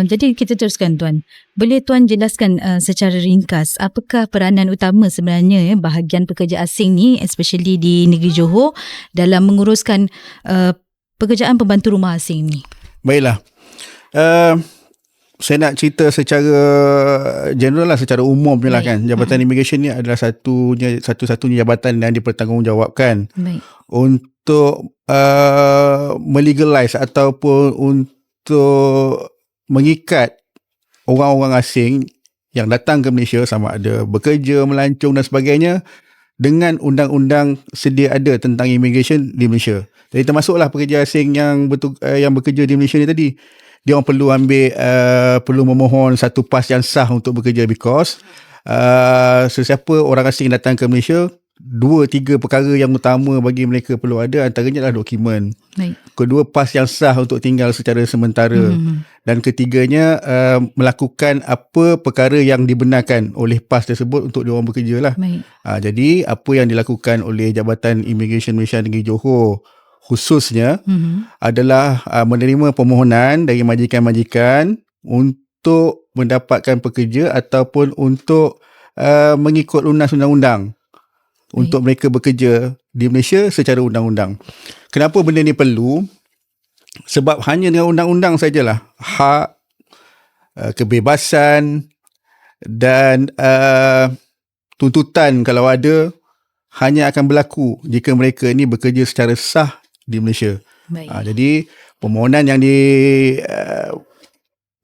Jadi kita teruskan Tuan. Boleh Tuan jelaskan secara ringkas apakah peranan utama sebenarnya bahagian pekerja asing ni, especially di negeri Johor, dalam menguruskan pekerjaan pembantu rumah asing ni? Baiklah. Saya nak cerita secara general lah, secara umum je lah kan. Jabatan Immigration ni adalah satu-satunya jabatan yang dipertanggungjawabkan untuk melegalize ataupun untuk mengikat orang-orang asing yang datang ke Malaysia, sama ada bekerja, melancong dan sebagainya, dengan undang-undang sedia ada tentang immigration di Malaysia. Jadi termasuklah pekerja asing yang bekerja di Malaysia ni tadi. Dia orang perlu memohon satu pas yang sah untuk bekerja, because sesiapa orang asing datang ke Malaysia, 2-3 perkara yang utama bagi mereka perlu ada, antaranya adalah dokumen. Kedua, pas yang sah untuk tinggal secara sementara. Dan ketiganya, melakukan apa perkara yang dibenarkan oleh pas tersebut untuk diorang bekerja lah. Jadi apa yang dilakukan oleh Jabatan Immigration Malaysia Negeri Johor khususnya adalah menerima permohonan dari majikan-majikan untuk mendapatkan pekerja ataupun untuk mengikut lunas undang-undang untuk mereka bekerja di Malaysia secara undang-undang. Kenapa benda ni perlu? Sebab hanya dengan undang-undang sajalah hak, kebebasan dan tuntutan kalau ada hanya akan berlaku jika mereka ni bekerja secara sah di Malaysia. Jadi permohonan yang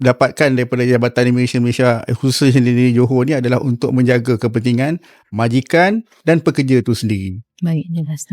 dapatkan daripada Jabatan Immigration Malaysia khususnya di Johor ni adalah untuk menjaga kepentingan majikan dan pekerja itu sendiri. Baik, jelas.